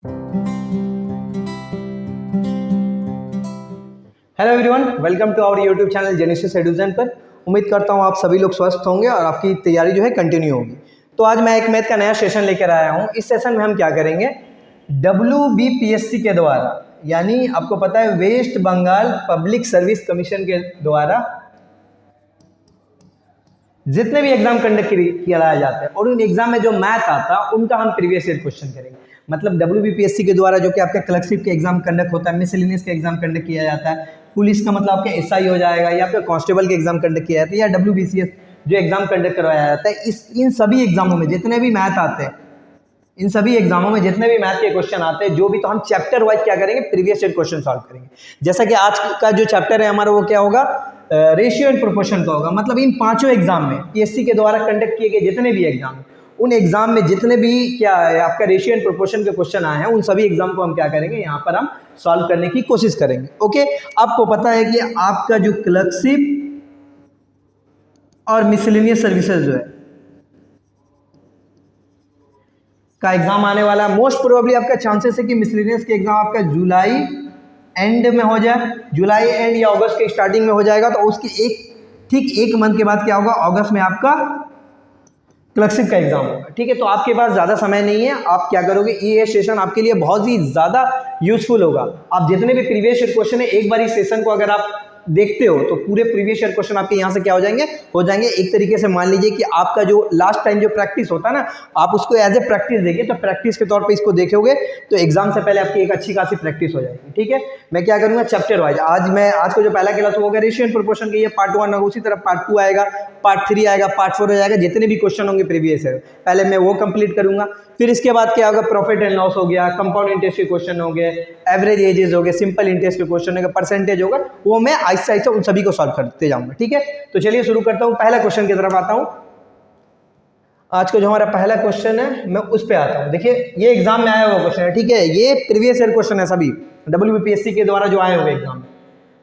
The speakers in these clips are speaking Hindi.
Hello everyone, welcome to our YouTube channel Genesis education पर। उम्मीद करता हूँ आप सभी लोग स्वस्थ होंगे और आपकी तैयारी जो है कंटिन्यू होगी। तो आज मैं एक मैथ का नया सेशन लेकर आया हूँ। इस सेशन में हम क्या करेंगे, WBPSC के द्वारा, यानी आपको पता है West Bengal public service commission के द्वारा जितने भी एग्जाम कंडक्ट किया जाते हैं और उन एग्जाम में जो मैथ आता है उनका हम प्रीवियस ईयर क्वेश्चन करेंगे। मतलब WBPSC के द्वारा जो कि आपका क्लर्कशिप के एग्जाम कंडक्ट होता है, मिसलेनियस का एग्जाम कंडक्ट किया जाता है, पुलिस का मतलब आपका SI हो जाएगा, या फिर कांस्टेबल के एग्जाम कंडक्ट किया जाता है, या WBCS जो एग्जाम कंडक्ट करवाया जाता है, इन सभी एग्जामों में जितने भी मैथ आते हैं, इन सभी एग्जामों में जितने भी मैथ के क्वेश्चन आते हैं जो भी, तो हम चैप्टर वाइज क्या करेंगे, प्रीवियस ईयर क्वेश्चन सॉल्व करेंगे। जैसा कि आज का जो चैप्टर है हमारा वो क्या होगा, रेशियो एंड प्रोपोर्शन का होगा। मतलब इन पांचों एग्जाम में PSC के द्वारा कंडक्ट किए गए जितने भी एग्जाम, उन एग्जाम में जितने भी क्या है आपका रेशियो एंड प्रोपोर्शन के क्वेश्चन आए हैं, उन सभी एग्जाम को हम क्या करेंगे, यहाँ पर हम सॉल्व करने की कोशिश करेंगे। ओके, आपको पता है कि आपका जो क्लर्कशिप और मिसलेनियस सर्विसेज जो है का एग्जाम आने वाला है। मोस्ट प्रोबेबली आपका चांसेस है कि मिसलेनियस के एग्जाम आपका जुलाई एंड में हो जाए, जुलाई एंड या अगस्त के स्टार्टिंग में हो जाएगा। तो उसके ठीक एक मंथ के बाद क्या होगा, अगस्त में आपका क्लर्कशिप का एग्जाम होगा। ठीक है, तो आपके पास ज़्यादा समय नहीं है। आप क्या करोगे, ये सेशन आपके लिए बहुत ही ज़्यादा यूजफुल होगा। आप जितने भी प्रीवियस ईयर क्वेश्चन है, एक बार इस सेशन को अगर आप देखते हो तो पूरे प्रीवियस ईयर क्वेश्चन आपके यहाँ से क्या हो जाएंगे। एक तरीके से मान लीजिए कि आपका जो लास्ट टाइम जो प्रैक्टिस होता है ना, आप उसको एज ए प्रैक्टिस देखिए, तो प्रैक्टिस के तौर पे इसको देखोगे तो एग्जाम से पहले आपकी एक अच्छी खासी प्रैक्टिस हो जाएगी। ठीक है, मैं क्या करूँगा, चैप्टर वाइज आज को जो पहला क्लास होगा रेशियो एंड प्रोपोर्शन की, ये पार्ट 1 होगा, उसी तरह पार्ट 2 आएगा, पार्ट 3 आएगा, पार्ट 4 हो जाएगा। जितने भी क्वेश्चन होंगे प्रीवियस ईयर पहले मैं वो कंप्लीट करूंगा। फिर इसके बाद क्या होगा, प्रॉफिट एंड लॉस हो गया, कंपाउंड इंटरेस्ट के क्वेश्चन हो गए, एवरेज एजेस हो गए, सिंपल इंटरेस्ट के क्वेश्चन हो गए, परसेंटेज होगा, वो मैं आहिस्ते आहिस्ते उन सभी को सॉल्व करते जाऊंगा। ठीक है, तो चलिए शुरू करता हूं, पहला क्वेश्चन की तरफ आता हूं। आज का जो हमारा पहला क्वेश्चन है मैं उस पर आता हूं। देखिए, ये एग्जाम में आया हुआ क्वेश्चन है। ठीक है, ये प्रीवियस ईयर क्वेश्चन है सभी WBPSC के द्वारा जो आए हुए एग्जाम।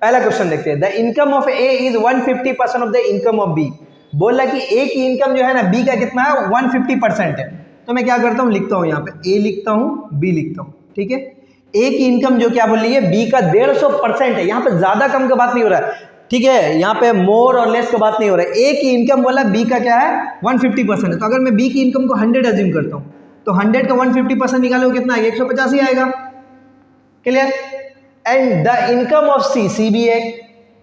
पहला क्वेश्चन देखते हैं, the income of A is 150% of the income of B। बोल रहा है कि A की इनकम जो है ना, B का कितना है, 150% है। तो मैं क्या करता हूँ, लिखता हूँ यहाँ पे A लिखता हूँ, B लिखता हूँ। ठीक है, A की इनकम जो क्या बोल रही है, B का 150% है। यहाँ पे ज्यादा कम का बात नहीं हो रहा है। ठीक है, यहाँ पे मोर और लेस का बात नहीं हो रहा है। A की इनकम बोला, B का क्या है, 150% है। तो अगर मैं B की इनकम को 100 एज्यूम करता हूँ, तो 100 का 150% निकालो कितना है, 150 ही आएगा। Clear. And the income of C भी है,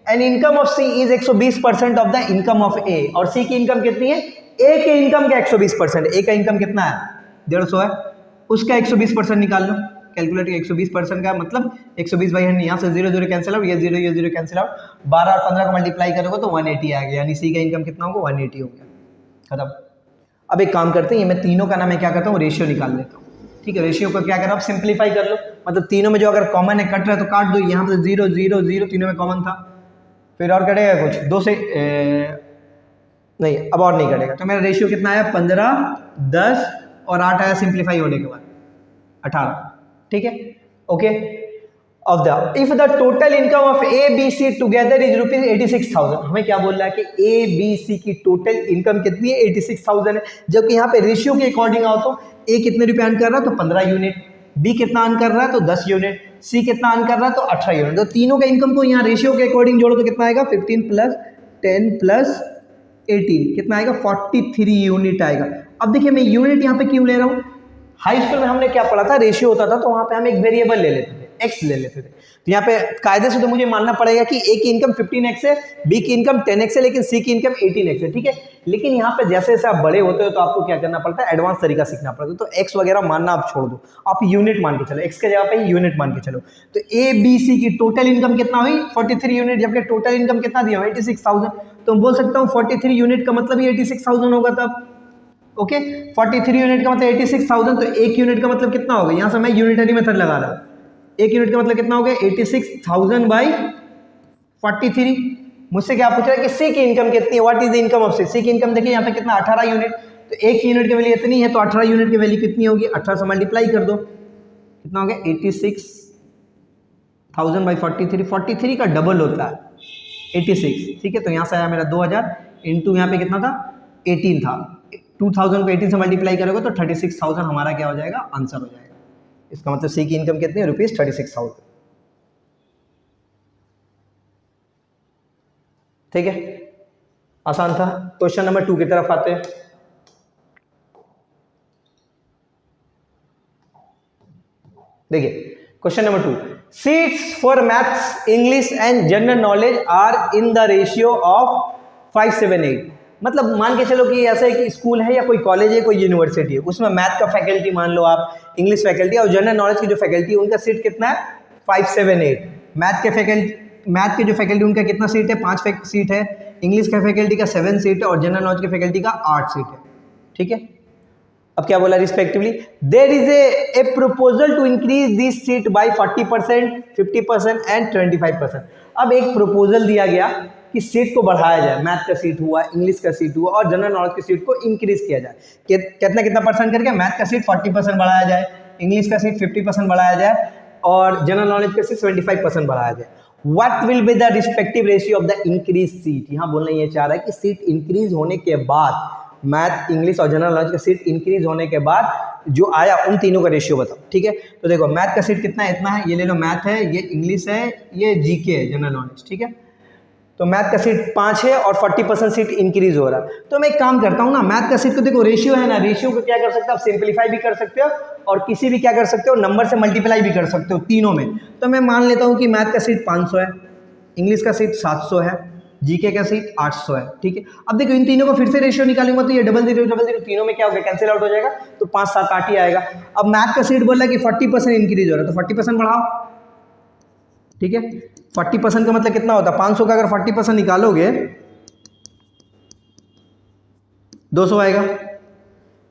and income of C is 120% of the income of A। और C की इनकम कितनी है, A के इनकम का 120%। A का इनकम कितना है, 150 है, उसका 120% निकाल लो। कैलकुलेटर 120% का मतलब 120/100, यहाँ से 0 0 कैंसिल आउट, ये 0 कैंसिल आउट, 12 और 15 को मल्टीप्लाई करोगे तो 180 आ गया। यानी C का इनकम कितना होगा, 180 हो गया, खत्म। अब एक काम करते हैं, ये मैं तीनों का नाम मैं क्या करता हूँ, रेशियो निकाल लेता हूँ। ठीक है, रेशियो को क्या करो, आप सिंप्लीफाई कर लो। मतलब तीनों में जो अगर कॉमन है, कट रहा है तो काट दो। यहाँ पे 0 0 0 तीनों में कॉमन था, फिर और कटेगा कुछ, 2 से नहीं, अब और नहीं कटेगा। तो मेरा रेशियो कितना आया, 15 10 और 8 आया सिंप्लीफाई होने के बाद 18। ठीक है, okay. Of the if the total income of ABC together is ₹86,000। हमें क्या बोल रहा है कि ABC की टोटल इनकम कितनी है, 86,000 है। जबकि यहाँ पे रेशियो के अकॉर्डिंग आओ तो A कितने रुपए अर्न कर रहा है, तो 15 यूनिट, B कितना अर्न कर रहा है, तो 10 यूनिट, C कितना अर्न कर रहा है, तो 18 यूनिट। तो तीनों का इनकम को यहाँ रेशियो के अकॉर्डिंग जोड़ो तो कितना आएगा, 15 + 10 + 18 कितना आएगा, 43 यूनिट आएगा। अब देखिए, मैं यूनिट यहाँ पे क्यों ले रहा हूँ, हाई स्कूल में हमने क्या पढ़ा था, रेशियो होता था तो वहाँ पे हम एक वेरिएबल ले लेते थे, x ले लेते थे। तो यहाँ पे कायदे से तो मुझे मानना पड़ेगा कि A की इनकम 15x है, B की इनकम 10x है, लेकिन C की इनकम 18x है। ठीक है, लेकिन यहाँ पे जैसे जैसे आप बड़े होते हो तो आपको क्या करना पड़ता है, एडवांस तरीका सीखना पड़ता है। तो x वगैरह मानना आप छोड़ दो, आप यूनिट मान के चलो, x के जगह पे यूनिट मान के चलो। तो ABC की टोटल इनकम कितना हुई, 43 यूनिट, जबकि टोटल इनकम कितना दिया, 86,000। तो बोल सकता हूँ 43 यूनिट का मतलब ही 86,000 होगा तब। ओके, 43 यूनिट का मतलब 86,000। तो एक यूनिट का मतलब कितना होगा, यहाँ से मैं यूनिटरी मेथड लगा रहा हूँ। एक यूनिट का मतलब कितना हो गया, 86,000/43। मुझसे क्या पूछ रहा है कि C की इनकम कितनी है, what is the income of C की इनकम देखिए यहाँ पे कितना, 18 यूनिट। तो एक यूनिट की वैल्यू इतनी है, तो 18 यूनिट की वैल्यू कितनी होगी, 18 से मल्टीप्लाई कर दो, कितना हो गया, 86,000/43। 43 का डबल होता है 86। ठीक है, तो यहाँ से आया मेरा 2000 इंटू यहाँ पे कितना था, 18 था। 2000 को 18 से मल्टीप्लाई करोगे तो 36,000 हमारा क्या हो जाएगा, आंसर हो जाएगा। इसका मतलब सी की इनकम कितनी है, ₹36,000। ठीक है, आसान था। क्वेश्चन नंबर 2 की तरफ आते हैं। देखिए question number 2, seats for maths, English and general knowledge are in the ratio of 578। मतलब मान के चलो कि ऐसा है कि स्कूल है या कोई कॉलेज है, कोई यूनिवर्सिटी है, उसमें मैथ का फैकल्टी मान लो आप, इंग्लिश फैकल्टी और जनरल नॉलेज की जो फैकल्टी है उनका सीट कितना है, 578। मैथ के जो फैकल्टी उनका कितना सीट है, 5 सीट है, इंग्लिश का फैकल्टी का 7 सीट है और जनरल नॉलेज के फैकल्टी का 8 सीट है। ठीक है, अब क्या बोला respectively, there is a proposal to increase this seat by 40%, 50% and 25%। अब एक प्रपोजल दिया गया कि सीट को बढ़ाया जाए, मैथ का सीट हुआ, इंग्लिश का सीट हुआ और जनरल नॉलेज की सीट को इंक्रीज किया जाए। कितना कितना परसेंट करके, मैथ का सीट 40% बढ़ाया जाए, इंग्लिश का सीट 50% बढ़ाया जाए और जनरल नॉलेज का सीट 75% बढ़ाया जाए। What will be the respective ratio of the increase seat. यहाँ बोलना ये चाह रहा है कि सीट इंक्रीज होने के बाद, मैथ, इंग्लिश और जनरल नॉलेज का सीट इंक्रीज होने के बाद जो आया उन तीनों का रेशियो बताओ। ठीक है, तो देखो मैथ का सीट कितना है, इतना है, ये ले लो मैथ है, ये इंग्लिश है, ये जीके है, जनरल नॉलेज। ठीक है, तो मैथ का सीट 5 है और 40% सीट इंक्रीज हो रहा है। तो मैं एक काम करता हूँ ना, मैथ का सीट को देखो रेशियो है ना, रेशियो को क्या कर सकते हो आप, सिंप्लीफाई भी कर सकते हो और किसी भी क्या कर सकते हो, नंबर से मल्टीप्लाई भी कर सकते हो तीनों में। तो मैं मान लेता हूँ कि मैथ का सीट 500 है, इंग्लिश का सीट 700 है, जीके का सीट 800 है। ठीक है, अब देखो इन तीनों को फिर से रेशियो निकालूंगा तो ये डबल जीरो तीनों में क्या होगा, कैंसिल आउट हो जाएगा, तो 5 7 8 ही आएगा। अब मैथ का सीट बोल रहा है कि 40% इंक्रीज हो रहा है, तो 40% बढ़ाओ। ठीक है, 40% का मतलब कितना होता है, 500 का अगर 40% निकालोगे 200 आएगा। तो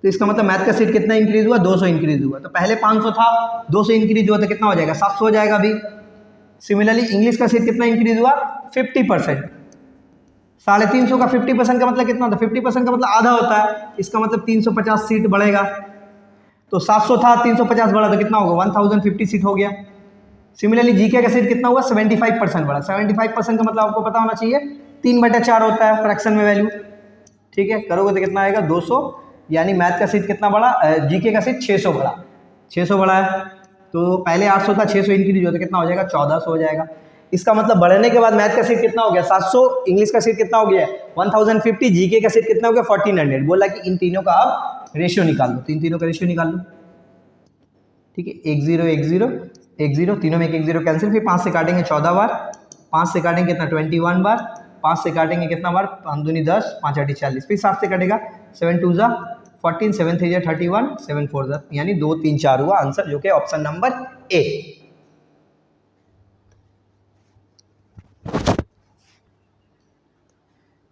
इसका मतलब मैथ का सीट कितना इंक्रीज हुआ, 200 इंक्रीज हुआ। तो पहले 500 था, 200 इंक्रीज हुआ तो कितना हो जाएगा, 700 हो जाएगा अभी। सिमिलरली इंग्लिश का सीट कितना इंक्रीज हुआ, 50%। 350 का 50% का मतलब कितना होता है, 50% का मतलब आधा होता है, इसका मतलब 350 सीट बढ़ेगा। तो 700 था, 350 बढ़ा तो कितना होगा, 1050 सीट हो गया। सिमिलरली जीके का सीट कितना हुआ, 75% बढ़ा। 75% का मतलब आपको पता होना चाहिए 3/4 होता है फ्रैक्शन में वैल्यू। ठीक है, करोगे तो कितना आएगा, 200। यानी मैथ का सीट कितना बढ़ा, जीके का सीट 600 बढ़ा, 600 बढ़ा है। तो पहले 800 था, 600 इंक्रीज हुआ तो कितना हो जाएगा, 1400 हो जाएगा। इसका मतलब बढ़ने के बाद मैथ का सीट कितना हो गया, 700, इंग्लिश का सीट कितना हो गया 1050, जीके का सीट कितना हो गया 1400। बोला कि इन तीनों का आप रेशियो निकाल लो, तो इन तीनों का रेशियो निकाल लो। ठीक है, 1 0 1 0 1 0, तीनों में 1 0 कैंसिल, फिर 5 से काटेंगे 14 बार, 5 से काटेंगे कितना 21 बार, 5 से काटेंगे कितना बार, 5 दूनी 10, 5 8 40, फिर 7 से कटेगा, 7 2 14, 7 3 31, 7 4 यानी 2 3 4 हुआ आंसर, जो कि ऑप्शन नंबर ए।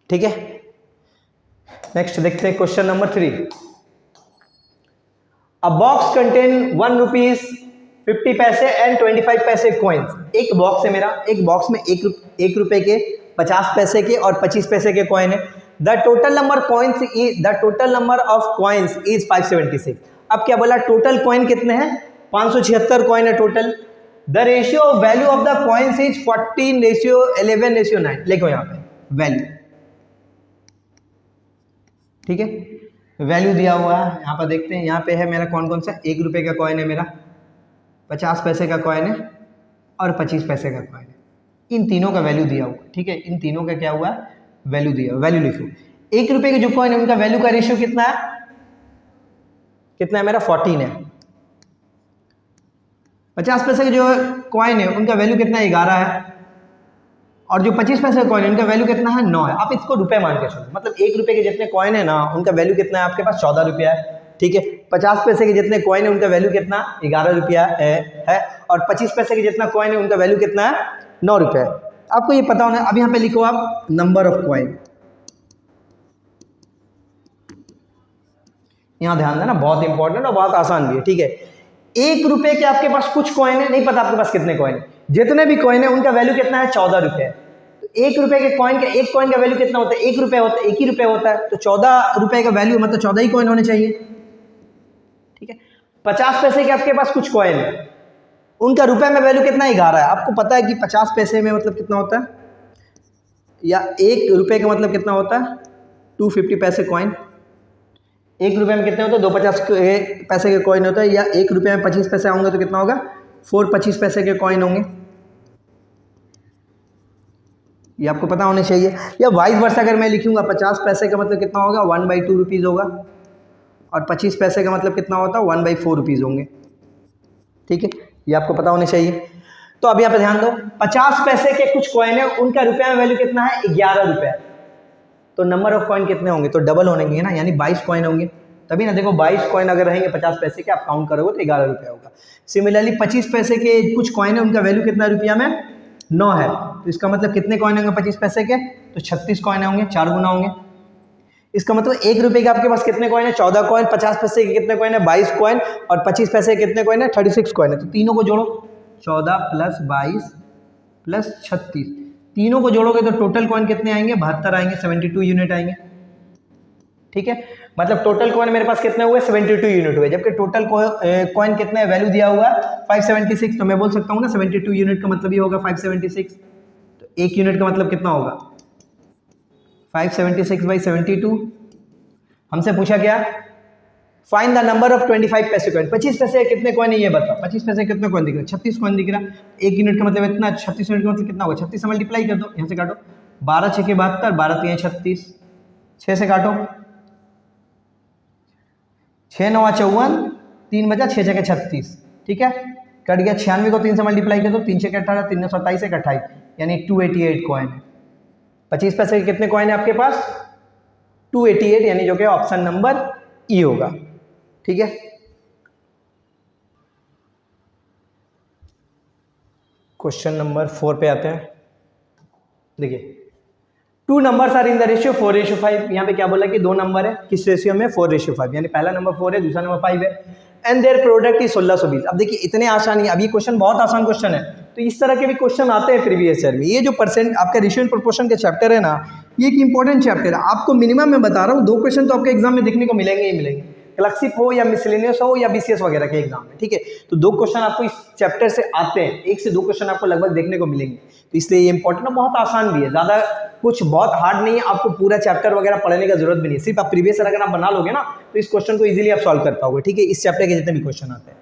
ठीक है, नेक्स्ट देखते हैं क्वेश्चन नंबर 3। अ बॉक्स कंटेन 1 रुपीज 50 पैसे एंड 25 पैसे कॉइन्स। एक बॉक्स है मेरा, एक बॉक्स में 1 रुपए के, 50 पैसे के और 25 पैसे के कॉइन है। The total number of coins is 576। अब क्या बोला, टोटल कॉइन कितने हैं, 576 कॉइन है total. The ratio of value of the coins is 14:11:9। लिखो यहाँ पे वैल्यू। ठीक है, वैल्यू दिया हुआ है, यहाँ पर देखते हैं, यहाँ पे है मेरा कौन कौन सा, 1 रुपए का कॉइन है मेरा, 50 पैसे का कॉइन है और 25 पैसे का कॉइन है। इन तीनों का वैल्यू दिया हुआ। ठीक है, इन तीनों का क्या हुआ, वैल्यू दिया, वैल्यू लिखो। 1 रुपए के जो कॉइन है उनका वैल्यू का रेशियो कितना है, कितना है मेरा 14 है। 50 पैसे के जो कॉइन है उनका वैल्यू कितना है, 11 है। और जो 25 पैसे का कॉइन है उनका वैल्यू कितना है, 9 है। आप इसको रुपए मान के चलो, मतलब 1 रुपए के जितने कॉइन है ना उनका वैल्यू कितना है आपके पास, 14 रुपया है। ठीक है, 50 पैसे के जितने कॉइन है उनका वैल्यू कितना, 11 रुपया है। और 25 पैसे के जितना कॉइन है उनका वैल्यू कितना है, 9 रुपये है। आपको ये पता होना। अब यहाँ पे लिखो आप नंबर ऑफ कॉइन। यहाँ ध्यान देना, बहुत इंपॉर्टेंट और बहुत आसान भी है। ठीक है, 1 रुपए के आपके पास कुछ कॉइन है, नहीं पता आपके पास कितने कॉइन है, जितने भी कॉइन है उनका वैल्यू कितना है, 14 रुपये। तो 1 रुपए के कॉइन का, एक कॉइन का वैल्यू कितना होता है, 1 रुपये होता है, 1 ही रुपये होता है। तो 14 रुपए का वैल्यू मतलब 14 ही कॉइन होने चाहिए। ठीक है, 50 पैसे के आपके पास कुछ कॉइन है, उनका रुपए में वैल्यू कितना, 11 है। आपको पता है कि 50 पैसे में मतलब कितना होता है, या 1 रुपए का मतलब कितना होता है, 250 पैसे कॉइन। 1 रुपये में कितने होते हैं? 2 50 पैसे के कॉइन होते हैं, या 1 रुपये में 25 पैसे होंगे तो कितना होगा? 4 25 पैसे के कॉइन होंगे। ये आपको पता होना चाहिए। या वाइस वर्सा अगर मैं लिखूंगा 50 पैसे का मतलब कितना होगा? 1/2 रुपीज़ होगा, और 25 पैसे का मतलब कितना होता है? 1/4 रुपीज़ होंगे। ठीक है, ये आपको पता होना चाहिए। तो अब यहाँ पे ध्यान दो, 50 पैसे के कुछ कॉइन है, उनका रुपया में वैल्यू कितना है? 11 रुपये। तो नंबर ऑफ कॉइन कितने होंगे? तो डबल होंगे ना, यानी 22 कॉइन होंगे। तभी ना, देखो 22 कॉइन अगर रहेंगे 50 पैसे के, आप काउंट करोगे तो 11 रुपये होगा। सिमिलरली 25 पैसे के कुछ कॉइन है, उनका वैल्यू कितना रुपया में? 9 है। तो इसका मतलब कितने कॉइन होंगे 25 पैसे के? तो 36 कॉइन होंगे, 4 गुना होंगे। इसका मतलब 1 रुपये के आपके पास कितने कॉइन है? 14 कॉइन। 50 पैसे के कितने कॉइन है? 22 कॉइन। और 25 पैसे के कितने कॉइन है? 36 कॉइन है। तो तीनों को जोड़ो, 14 + 22 + 36, तीनों को जोड़ोगे तो टोटल कॉइन कितने आएंगे? 72 आएंगे, 72 यूनिट आएंगे। ठीक है, मतलब टोटल कॉइन मेरे पास कितने हुए? 72 यूनिट हुए, जबकि टोटल कॉइन कितने वैल्यू दिया हुआ? 576। तो मैं बोल सकता हूँ ना 72 यूनिट का मतलब ये होगा 576। तो 1 यूनिट का मतलब कितना होगा? 576/72। हमसे पूछा क्या? फाइंड द नंबर ऑफ 25 पैसे कॉइन। 25 पैसे कितने कॉइन है ये बताओ। 25 पैसे कितने कॉइन दिख रहा है? 36 कॉइन दिख रहा है। 1 यूनिट का मतलब इतना, 36 यूनिट का मतलब कितना होगा? 36 से मल्टीप्लाई कर दो, यहाँ से काटो, 12 × 6 = 72, 12 × 3 = 36, 6 से काटो, 6 × 9 = 54, 3 बचा, 6 × 6 = 36। ठीक है, कट गया। 96 को 3 से मल्टीप्लाई कर दो, 3 × 6 = 18, 3 × 9 = 27, 1 28, यानी 288 कॉइन है। 25 पैसे के कितने कॉइन है आपके पास? 288, यानी जो कि ऑप्शन नंबर ई होगा। ठीक है, क्वेश्चन नंबर 4 पे आते हैं। देखिए, 2 numbers are in the ratio 4:5। यहाँ पे क्या बोला कि 2 नंबर है, किस रेशियो में? 4:5, यानी पहला नंबर 4 है, दूसरा नंबर 5 है, एंड देयर प्रोडक्ट इज 1620। अब देखिए, इतने आसान ही, अब ये क्वेश्चन बहुत आसान क्वेश्चन है, तो इस तरह के भी क्वेश्चन आते हैं प्रीवियस ईयर में। ये जो परसेंट आपका रेशियो एंड प्रोपोर्शन के चैप्टर है ना, ये एक इंपॉर्टेंट चैप्टर है। आपको मिनिमम मैं बता रहा हूँ 2 क्वेश्चन तो आपके एग्जाम में देखने को मिलेंगे ही मिलेंगे, क्लर्कशिप हो या मिसलेनियस हो या बीसीएस वगैरह के एग्जाम में। ठीक है, तो 2 क्वेश्चन आपको इस चैप्टर से आते हैं, 1 से 2 क्वेश्चन आपको लगभग देखने को मिलेंगे, तो इसलिए ये इंपॉर्टेंट है। बहुत आसान भी है, ज़्यादा कुछ बहुत हार्ड नहीं है, आपको पूरा चैप्टर वगैरह पढ़ने का जरूरत भी नहीं है। सिर्फ आप प्रीवियस ईयर अगर आप बना लोगे ना, तो इस क्वेश्चन को इजीली आप सॉल्व कर पाओगे। ठीक है, इस चैप्टर के जितने भी क्वेश्चन आते हैं।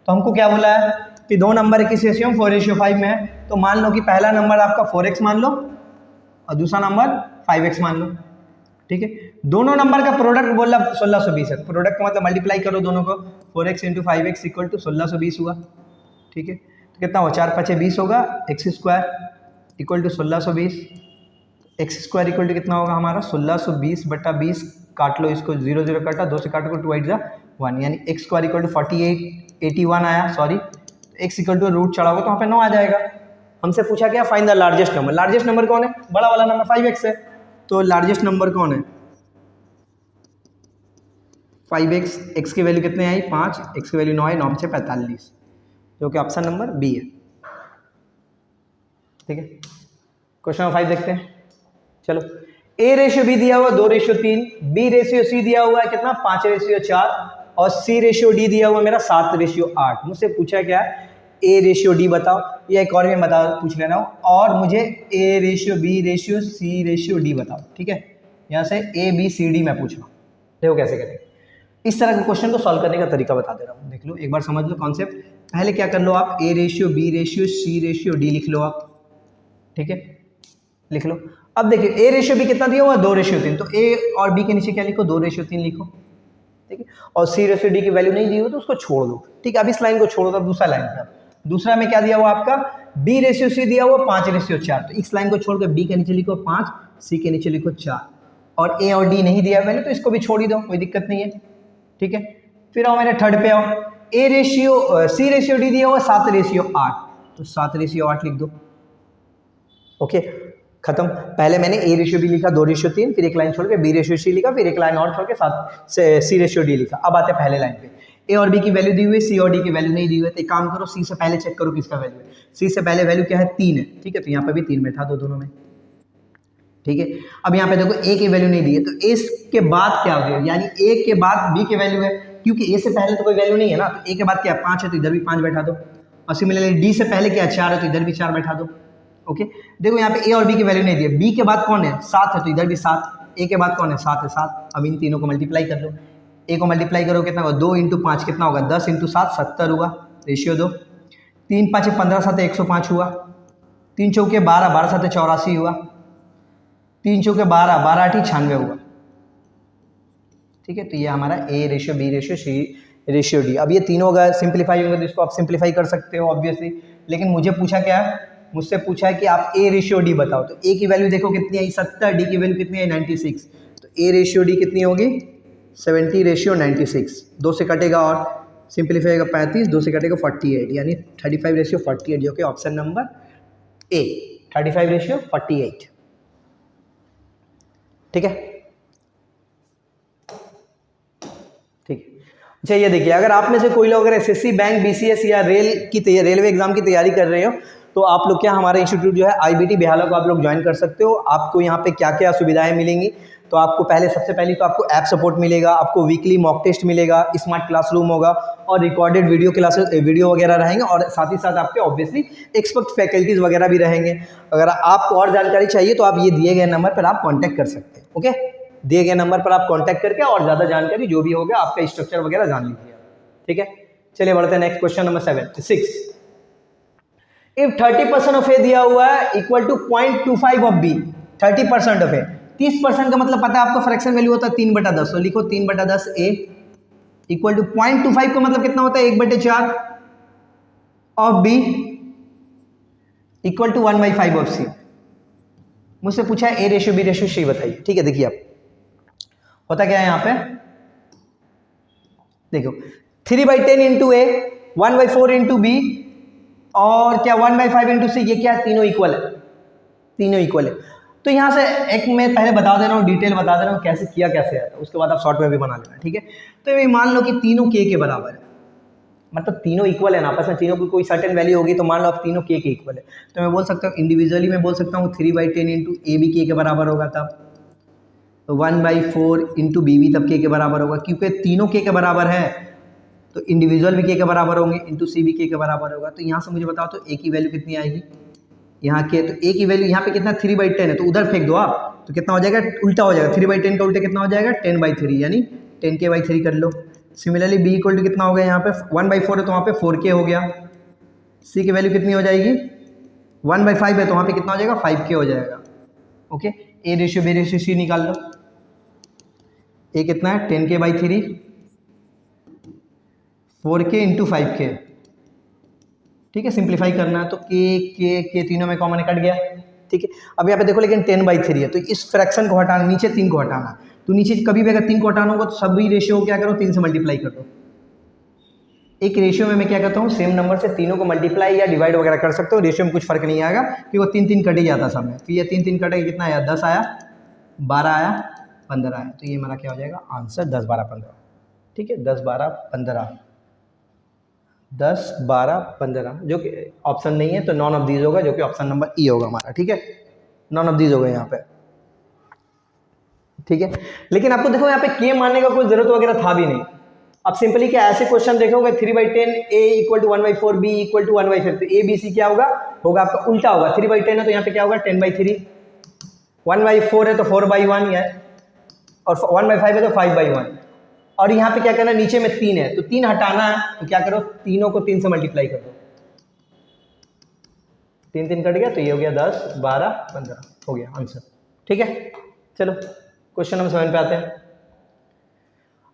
तो हमको क्या बोला है कि 2 नंबर है, किस रेशियो में? 4:5 में है। तो मान लो कि पहला नंबर आपका 4x मान लो, और दूसरा नंबर 5x मान लो। ठीक है, दोनों नंबर का प्रोडक्ट बोला 1620 है। प्रोडक्ट का मतलब मल्टीप्लाई करो दोनों को, 4x × 5x = 1620 हुआ। ठीक है, तो कितना हुआ? 4 × 5 = 20 होगा, x² = 1620। x² = कितना होगा हमारा? 1620/20। काट लो इसको, 0 0 काटा, 2 से काटो, 2 8 = 1, यानी x² = 4881 आया, सॉरी, x = रूट चढ़ाओगे तो वहाँ पे 9 आ जाएगा। हमसे पूछा क्या? Find the largest number. Largest number कौन है? बड़ा वाला नंबर 5x है। तो लार्जेस्ट नंबर कौन है? 5x। x की वैल्यू कितने आई? 5, x की वैल्यू 9 आई, 9 × 5 = 45, जो कि ऑप्शन नंबर बी है। ठीक है, क्वेश्चन नंबर 5 देखते हैं। चलो, A:B दिया हुआ 2:3, B:C दिया हुआ है कितना? 5:4, और C:D दिया हुआ मेरा 7:8। मुझसे पूछा क्या? A:D बताओ, या एक और भी बता पूछ ले रहा हूँ, और मुझे A:B:C:D बताओ। ठीक है, यहाँ से ABCD मैं पूछ रहा हूँ, देखो कैसे करेंगे। इस तरह के क्वेश्चन को सॉल्व करने का तरीका बता दे रहा हूँ, देख लो एक बार, समझ लो कॉन्सेप्ट। पहले क्या कर लो आप? A:B:C:D लिख लो आप। ठीक है, लिख लो। अब देखिए, A:B कितना दिया हुआ? 2:3, तो A और B के नीचे क्या लिखो? 2:3 लिखो। ठीक है, और C:D की वैल्यू नहीं दी हो तो उसको छोड़ दो। ठीक है, अब इस लाइन को छोड़ो, तब दूसरा लाइन पे। दूसरा में क्या दिया हुआ आपका? B:C दिया हुआ 5:4, तो इस लाइन को छोड़कर B के नीचे लिखो 5, C के नीचे लिखो 4, और A और D नहीं दिया मैंने, तो इसको भी छोड़ ही दो, कोई दिक्कत नहीं है। ठीक है, फिर आओ मेरे थर्ड पे आओ। C:D दिया हुआ 7:8, तो 7:8 लिख दो। ओके, खत्म। पहले मैंने A:B लिखा 2:3, फिर एक लाइन छोड़ के B:C लिखा, फिर एक लाइन और छोड़ के C:D लिखा। अब आते पहले लाइन पे। A और B की वैल्यू दी हुई है, C और D की वैल्यू नहीं दी हुई है, तो एक काम करो, C से पहले चेक करो किसका वैल्यू है। C से पहले वैल्यू क्या है? 3 है। ठीक है, तो यहाँ पे भी 3 बैठा दो दोनों में। ठीक है, अब यहाँ पे देखो A की वैल्यू नहीं दी है, तो A के बाद क्या हो गया? यानी A के बाद B की वैल्यू है, क्योंकि A से पहले तो कोई वैल्यू नहीं है ना, तो A के बाद क्या? 5 है, तो इधर भी 5 बैठा दो। और सिमिलरली D से पहले क्या? 4 है, तो इधर भी 4 बैठा दो। ओके, देखो यहाँ पे A और B की वैल्यू नहीं दी है। B के बाद कौन है? 7 है, तो इधर भी 7। A के बाद कौन है? 7 है, 7। अब इन तीनों को मल्टीप्लाई कर लो। ए को मल्टीप्लाई करो कितना होगा 2 × 5 कितना होगा 10 × 7 70 हुआ, रेशियो 2। 3 × 5 = 15 7 105 हुआ। 3 चौके 12 12 7 84 हुआ। 3 चौके 12 12 8 96 हुआ। ठीक है, तो ये हमारा A ratio, B ratio, C ratio, D. अब ये तीनों अगर सिंप्लीफाई होंगे तो इसको आप सिंप्लीफाई कर सकते हो ऑब्वियसली, लेकिन मुझे पूछा क्या है, मुझसे पूछा है कि आप ए रेशियो डी बताओ। तो ए की वैल्यू देखो कितनी आई 70, डी की वैल्यू कितनी आई 96। तो ए रेशियो डी कितनी होगी 70/96। 2 से कटेगा और सिंप्लीफाई होगा 35, 2 से कटेगा 48, यानी 35/48, जो कि ऑप्शन नंबर ए 35/48। ठीक है, ठीक है। अच्छा ये देखिए, अगर आप में से कोई लोग अगर एसएससी, बैंक, बीसीएस या रेलवे एग्जाम की तैयारी कर रहे हो तो आप लोग क्या हमारा इंस्टीट्यूट जो है आईबीटी बेहाला को आप लोग ज्वाइन कर सकते हो। आपको यहाँ पे क्या क्या सुविधाएं मिलेंगी, तो आपको सबसे पहले तो आपको ऐप सपोर्ट मिलेगा, आपको वीकली मॉक टेस्ट मिलेगा, स्मार्ट क्लासरूम होगा और रिकॉर्डेड वीडियो क्लासेस वीडियो वगैरह रहेंगे, और साथ ही साथ आपके ऑब्वियसली एक्सपर्ट फैकल्टीज वगैरह भी रहेंगे। अगर आपको और जानकारी चाहिए तो आप ये दिए गए नंबर पर आप कॉन्टैक्ट कर सकते हैं। ओके, दिए गए नंबर पर आप कॉन्टैक्ट करके और ज़्यादा जानकारी जो भी होगा आपका स्ट्रक्चर वगैरह जान लीजिए। ठीक है, चलिए बढ़ते हैं next question number 6। If 30% of A दिया हुआ है equal to 0.25 of B, 30% of A, 30% का मतलब पता है आपको फ्रैक्शन वैल्यू होता है 3/10, तो लिखो 3/10 ए इक्वल टू 0.25 का मतलब कितना होता है 1/4 of B equal to 1/5 of C. मुझसे पूछा है A ratio B ratio C बताइए। ठीक है, देखिए आप होता क्या है यहाँ पे, देखो 3/10 इंटू ए, 1/4 इंटू बी और क्या 1/5 इंटू सी, ये क्या तीनों इक्वल है, तीनों इक्वल है। तो यहाँ से एक मैं पहले बता दे रहा हूँ, डिटेल बता दे रहा हूँ कैसे किया कैसे आता है, उसके बाद आप शॉर्ट में भी बना लेना। ठीक है, तो ये मान लो कि तीनों के बराबर है, मतलब तीनों इक्वल है ना आपस में, तीनों की कोई सर्टेन वैल्यू होगी, तो मान लो आप तीनों के इक्वल है, तो मैं बोल सकता हूँ इंडिविजुअली मैं बोल सकता हूँ 3/10 इंटू ए भी के बराबर होगा, तब 1/4 इंटू बी भी तब के बराबर होगा, क्योंकि तीनों के बराबर है तो इंडिविजुअल भी के बराबर होंगे, इंटू सी भी के बराबर होगा। तो यहाँ से मुझे बताओ तो ए की वैल्यू कितनी आएगी यहाँ के, तो ए की वैल्यू यहाँ पे कितना 3/10 है, तो उधर फेंक दो आप, तो कितना हो जाएगा उल्टा हो जाएगा, 3/10 का उल्टा कितना हो जाएगा 10/3, यानी 10k/3 कर लो। सिमिलरली बी इक्वल टू कितना हो गया यहाँ पे 1/4 है तो वहाँ पे 4k हो गया। सी की वैल्यू कितनी हो जाएगी 1/5 है तो वहाँ पे कितना हो जाएगा 5k हो जाएगा। Okay, A ratio B ratio C निकाल लो। ए कितना है 10k/3, 4k इंटू 5k। ठीक है, सिंप्लीफाई करना है तो के तीनों में कॉमन कट गया। ठीक है, अब यहाँ पे देखो लेकिन 10/3 है, तो इस फ्रैक्शन को हटाना, नीचे 3 को हटाना, तो नीचे कभी भी अगर 3 को हटाना होगा तो सभी रेशियो को क्या करो 3 से मल्टीप्लाई कर दो। एक रेशियो में मैं क्या करता हूँ सेम नंबर से तीनों को मल्टीप्लाई या डिवाइड वगैरह कर सकते हो, रेशियो में कुछ फर्क नहीं आएगा कि वो 3 कट ही जाता सब में। तो ये 3 कट के कितना आया 10 आया, 12 आया, 15 आया, तो ये हमारा क्या हो जाएगा आंसर 10 12 15। ठीक है, 10 12 15, 10 12 15 जो कि ऑप्शन नहीं है तो नॉन ऑफ दीज होगा, जो कि ऑप्शन नंबर ई होगा हमारा। ठीक है, नॉन ऑफ दीज होगा यहाँ पे। ठीक है, लेकिन आपको देखो यहाँ पे के मानने का कोई जरूरत वगैरह था भी नहीं। अब सिंपली क्या ऐसे क्वेश्चन देखोगे 3/10 A equal to 1/4 B equal to 1/5, तो ए बी सी क्या होगा आपका उल्टा होगा। 3/10 है तो यहाँ पे क्या होगा 10/3, 1/4 है तो 4/1 है, और 1/5 है तो 5/1, और यहाँ पे क्या करना है नीचे में 3 है तो 3 हटाना है, तो क्या करो तीनों को 3 से मल्टीप्लाई कर दो, 3 कट गया तो ये हो गया 10 12 15 हो गया आंसर। ठीक है, चलो क्वेश्चन नंबर 7 पे आते हैं।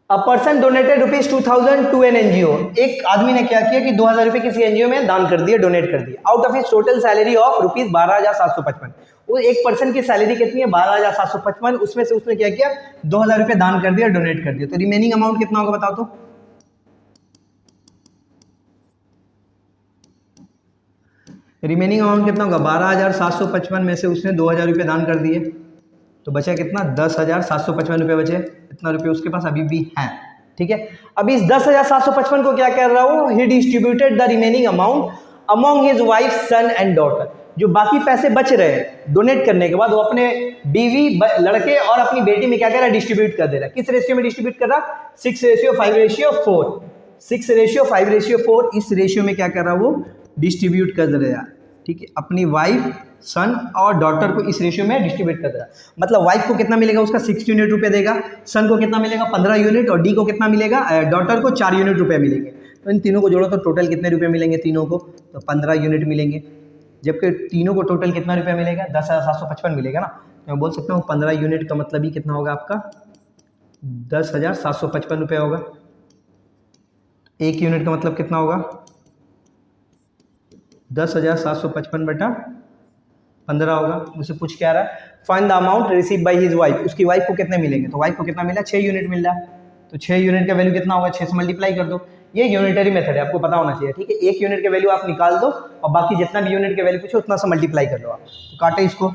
A person donated ₹2000 to an NGO, एक आदमी ने क्या किया कि 2000 रुपये किसी एनजीओ में दान कर दिए, डोनेट कर दिए। Out of his total salary of ₹12,755, वो एक पर्सन की सैलरी कितनी है 12,755, उसमें से उसने क्या किया 2000 रुपये दान कर दिया, डोनेट कर दिया, तो रिमेनिंग अमाउंट कितना होगा बताओ तो। रिमेनिंग अमाउंट कितना होगा 12,755 में से उसने 2000 रुपये दान कर दिए, तो बचा कितना 10,755 रुपये बचे, इतना रुपये उसके पास अभी भी है। ठीक है, अब इस 10,755 को क्या कर रहा हूँ, he distributed the remaining amount among his wife son and daughter, जो बाकी पैसे बच रहे हैं डोनेट करने के बाद वो अपने बीवी लड़के और अपनी बेटी में क्या कर रहा है डिस्ट्रीब्यूट कर दे रहा है। किस रेशियो में डिस्ट्रीब्यूट कर रहा है 6:5:4, 6:5:4, इस रेशियो में क्या कर रहा है वो डिस्ट्रीब्यूट कर दे रहा है। ठीक है, अपनी वाइफ, सन और डॉटर को इस रेशियो में डिस्ट्रीब्यूट कर देगा। मतलब वाइफ को कितना मिलेगा, उसका 6 यूनिट रुपये देगा, सन को कितना मिलेगा 15 यूनिट, और डी को कितना मिलेगा, डॉटर को 4 यूनिट रुपये मिलेंगे। तो इन तीनों को जोड़ो तो टोटल कितने रुपये मिलेंगे तीनों को, तो 15 यूनिट मिलेंगे। जबकि तीनों को टोटल कितना रुपया मिलेगा, 10,755 मिलेगा ना। तो मैं बोल सकता हूँ 15 यूनिट का मतलब ही कितना होगा आपका, 10,755 रुपये होगा। एक यूनिट का मतलब कितना होगा, 10,755 बटा 15 होगा। मुझसे पूछ क्या रहा है, find the amount receive by his wife. उसकी वाइफ को कितने मिलेंगे, तो वाइफ को कितना मिला, 6 यूनिट मिल रहा है। तो 6 यूनिट का वैल्यू कितना होगा, 6 से मल्टीप्लाई कर दो। ये यूनिटरी मेथड है, आपको पता होना चाहिए, ठीक है। एक यूनिट के वैल्यू आप निकाल दो और बाकी जितना भी यूनिट के वैल्यू पूछो उतना से मल्टीप्लाई कर लो आप। तो काटे इसको,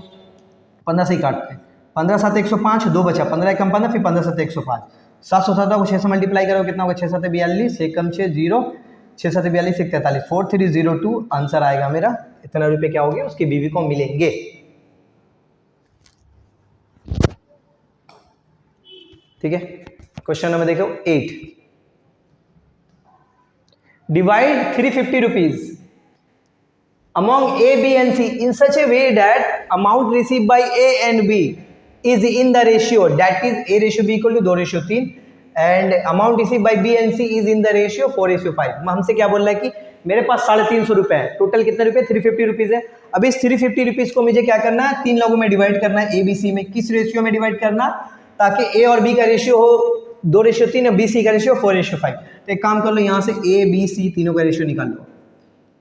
15 से ही काटते हैं, 15 7 105, 2 बचा, 15 कम 15, फिर 15 7 105, 717 को 6 से मल्टीप्लाई करो, कितना होगा, 6 7 42, 1 कम 6 0, 6 7 42 1 43, 4302 आंसर आएगा मेरा। इतना रुपये क्या हो गया, उसकी बीवी को मिलेंगे। ठीक है, क्वेश्चन नंबर देखो 8। Divide 350 rupees among A, B and C in such a way that amount received by A and B is in the ratio, that is A ratio B equal to 2:3 and amount received by B and C is in the ratio 4:5। हमसे क्या बोल रहा है कि मेरे पास 350 रुपये है, टोटल कितने रुपये, 350 रुपीज़ है। अब इस 350 रुपीज़ को मुझे क्या करना है, 3 लोगों में डिवाइड करना है, A B C में। किस रेशियो में डिवाइड करना, ताकि A और B का रेशियो हो 2:3 और BC का रेशियो 4:5। तो एक काम कर लो, यहाँ से A B C तीनों का रेशियो निकाल लो।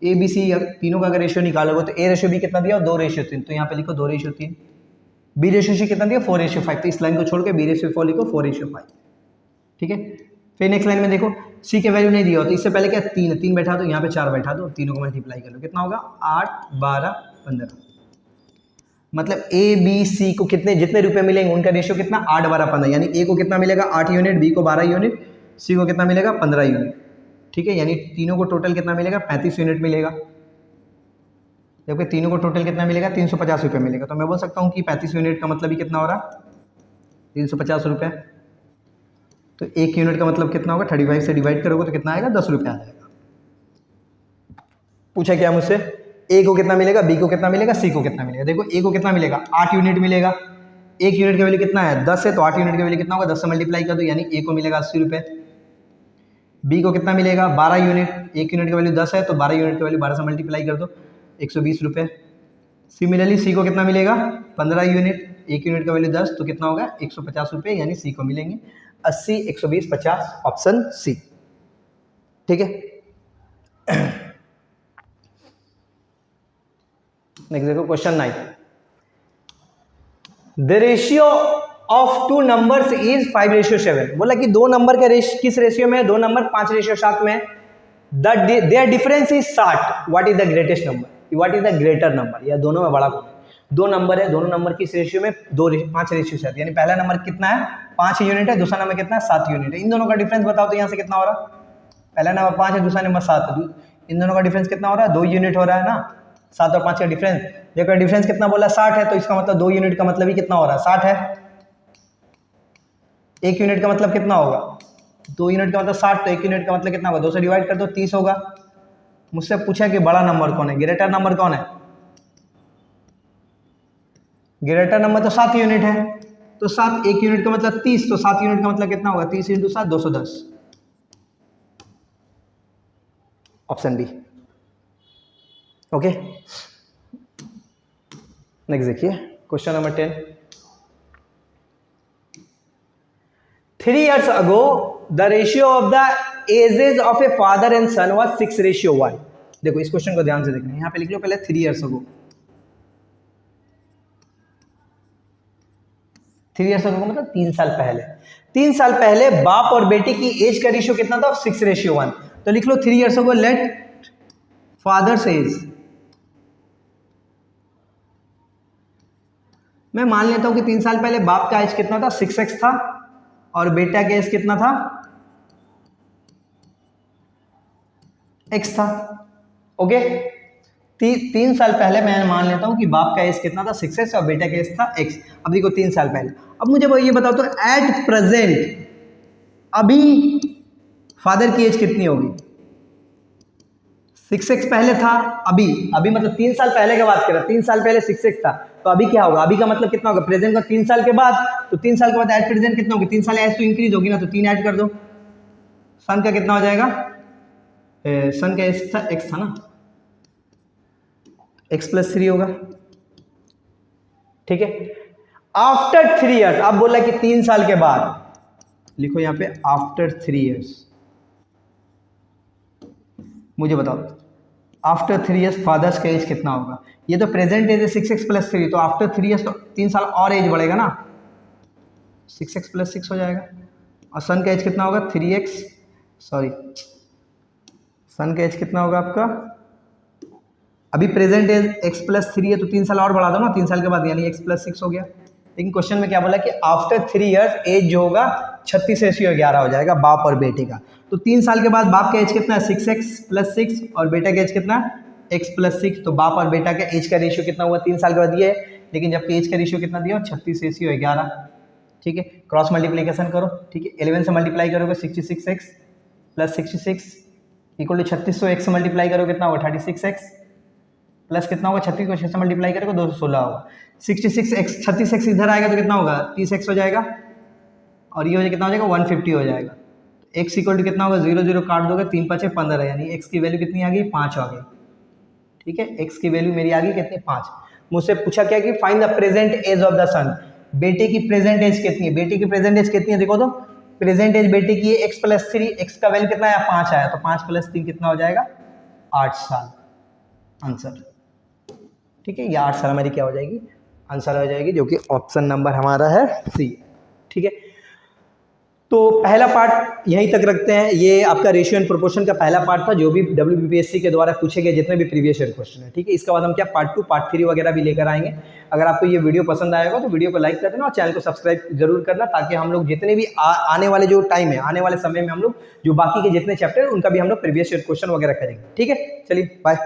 A B C तीनों का अगर रेशियो निकालोगे तो A रेशियो B कितना दिया, 2:3। तो यहाँ पे लिखो 2:3। B रेशियो C कितना दिया, 4:5। तो इस लाइन को छोड़ के B रेशियो 4 लिखो, 4:5। ठीक है, फिर नेक्स्ट लाइन में देखो C के वैल्यू नहीं दिया हो, तो इससे पहले क्या, 3 बैठा दो, यहाँ पे 4 बैठा दो, तीनों को मल्टीप्लाई कर लो, कितना होगा 8 12 15। मतलब A B C को कितने जितने रुपए मिलेंगे उनका रेशियो कितना, 8 12 15। यानी A को कितना मिलेगा 8 यूनिट, B को 12 यूनिट, C को कितना मिलेगा 15 यूनिट। ठीक है, यानी तीनों को टोटल कितना मिलेगा, 35 यूनिट मिलेगा। जबकि तीनों को टोटल कितना मिलेगा, 350 रुपये मिलेगा। तो मैं बोल सकता हूँ कि 35 यूनिट का मतलब ही कितना हो रहा, 350 रुपये। तो एक यूनिट का मतलब कितना होगा, 35 से डिवाइड करोगे तो कितना आएगा, 10 रुपये आ जाएगा। पूछा क्या मुझसे, A को कितना मिलेगा, B को कितना मिलेगा, C को कितना मिलेगा। देखो A को कितना मिलेगा, 8 यूनिट मिलेगा। एक यूनिट का वैल्यू कितना है, 10 है, तो 8 यूनिट का वैल्यू कितना होगा, 10 से मल्टीप्लाई कर दो, यानी A को मिलेगा 80 रुपये। B को कितना मिलेगा, 12 यूनिट। एक यूनिट का वैल्यू 10 है, तो 12 यूनिट का वैल्यू 12 से मल्टीप्लाई कर दो, 120 रुपये। सिमिलरली C को कितना मिलेगा, 15 यूनिट। एक यूनिट का वैल्यू 10, तो कितना होगा 150 रुपये, यानी C को मिलेंगे 80 120 50, ऑप्शन C। ठीक है, नेक्स्ट देखो question 9। The ratio of 2 numbers is 5:7। बोला कि 2 नंबर का किस रेशियो में है, 2 नंबर 5:7 में। Their difference is 60। What is the greatest number, what is the greater number, या दोनों में बड़ा कौन है। 2 नंबर है, दोनों नंबर किस रेशियो में, 5:7। यानी पहला नंबर कितना है, 5 यूनिट है, दूसरा नंबर कितना है, 7 यूनिट है। इन दोनों का डिफरेंस बताओ तो यहाँ से कितना हो रहा, पहला नंबर 5 है, दूसरा नंबर 7 है, इन दोनों का डिफरेंस कितना हो रहा है, 2 यूनिट हो रहा है ना। 7 और 5 का डिफरेंस, देखो डिफरेंस कितना बोला, 60 है, तो इसका मतलब 2 यूनिट का मतलब ही कितना हो रहा है, 60 है। एक यूनिट का मतलब कितना होगा, 2 यूनिट का मतलब 60, तो 1 यूनिट का मतलब कितना होगा, 2 से डिवाइड कर दो, 30 होगा। मुझसे पूछा कि बड़ा नंबर कौन है, ग्रेटर नंबर कौन है। ग्रेटर नंबर तो 7 यूनिट है, तो 7 1 यूनिट का मतलब 30, तो 7 यूनिट का मतलब कितना होगा, 30 × 7 210, ऑप्शन बी। ओके, नेक्स्ट देखिए question number 10। 3 years ago the ratio of the ages of a father and son was 6:1। देखो इस क्वेश्चन को ध्यान से देखना, यहाँ पे लिख लो पहले 3 years ago। 3 years ago मतलब 3 साल पहले। 3 साल पहले बाप और बेटे की एज का रेशियो कितना था, 6:1। तो लिख लो 3 years ago let father's age. मैं मान लेता हूं कि 3 साल पहले बाप का एज कितना था, 6x था, और बेटा का एज कितना था, x था। ओके, 3 साल पहले मैं मान लेता हूं कि बाप का एज कितना था, 6x, और बेटा का एज था x। अब देखो 3 साल पहले, अब मुझे वो ये बताओ तो एट प्रेजेंट अभी फादर की एज कितनी होगी, 6x पहले था, अभी अभी मतलब 3 साल पहले की बात कर रहा, 3 साल पहले 6x था, तो अभी क्या होगा, अभी का मतलब कितना होगा, प्रेजेंट का 3 साल के बाद, तो 3 साल के बाद एट प्रेजेंट कितना होगा, 3 साल एज तो इंक्रीज होगी ना, तो 3 ऐड कर दो, सन का कितना हो जाएगा, सन का एक्स था ना, x+3 होगा, ठीक है। आफ्टर 3 ईयर्स, अब बोला कि 3 साल के बाद, लिखो यहां पे आफ्टर 3 ईयर्स, मुझे बताओ आफ्टर 3 ईयर्स फादर्स का एज कितना होगा। ये तो प्रेजेंट एज है 6x+3, तो आफ्टर 3 ईयर्स तो 3 साल और एज बढ़ेगा ना, 6x+6 हो जाएगा, और सन का एज कितना होगा 3x, सॉरी सन का एज कितना होगा आपका, अभी प्रेजेंट एज x+3 है, तो 3 साल और बढ़ा दो ना, 3 साल के बाद, यानी x+6 हो गया। लेकिन क्वेश्चन में क्या बोला कि आफ्टर 3 ईयर्स एज जो होगा 36:11 हो जाएगा बाप और बेटे का। तो 3 साल के बाद बाप का एज कितना है 6x+6 और बेटा का एज कितना है x+6, तो बाप और बेटा का एज का रेशियो कितना हुआ 3 साल के बाद ये है, लेकिन जबकि एज का रेशियो कितना दिया 36:11, ठीक है। क्रॉस मल्टीप्लीकेशन करो, ठीक है, 11 से मल्टीप्लाई करोगे 66x + 66 = 3600, x से मल्टीप्लाई करोगे कितना होगा 36x प्लस कितना होगा 36 को 6 से मल्टीप्लाई करोगे 216 होगा, 66x 36x इधर आएगा तो कितना होगा 30x हो जाएगा, और ये हो जाएगा कितना हो जाएगा 150 हो जाएगा। x = कितना होगा 0 0 काट दोगे 3 5 15, यानी x की वैल्यू कितनी आ गई 5 आ गई, ठीक है। x की वैल्यू मेरी आ गई कितनी 5। मुझसे पूछा क्या कि find the present age of the son, बेटे की प्रेजेंट एज कितनी है, बेटे की प्रेजेंट एज कितनी है, देखो तो प्रेजेंट एज बेटे की है x+3, x का वैल्यू कितना है 5 आया, तो 5 + 3 कितना हो जाएगा 8 साल, आंसर, ठीक है। ये 8 साल हमारी क्या हो जाएगी, आंसर हो जाएगी, जो कि ऑप्शन नंबर हमारा है सी, ठीक है। तो पहला पार्ट यहीं तक रखते हैं, ये आपका रेशियो एंड प्रोपोर्शन का पहला पार्ट था, जो भी WBPSC के द्वारा पूछे गए जितने भी प्रीवियस ईयर क्वेश्चन है, ठीक है। इसके बाद हम क्या पार्ट 2 पार्ट 3 वगैरह भी लेकर आएंगे। अगर आपको ये वीडियो पसंद आएगा तो वीडियो को लाइक कर देना और चैनल को सब्सक्राइब जरूर करना, ताकि हम लोग जितने भी आने वाले जो टाइम है, आने वाले समय में हम लोग जो बाकी के जितने चैप्टर उनका भी हम लोग प्रीवियस ईयर क्वेश्चन वगैरह करेंगे, ठीक है। चलिए बाय।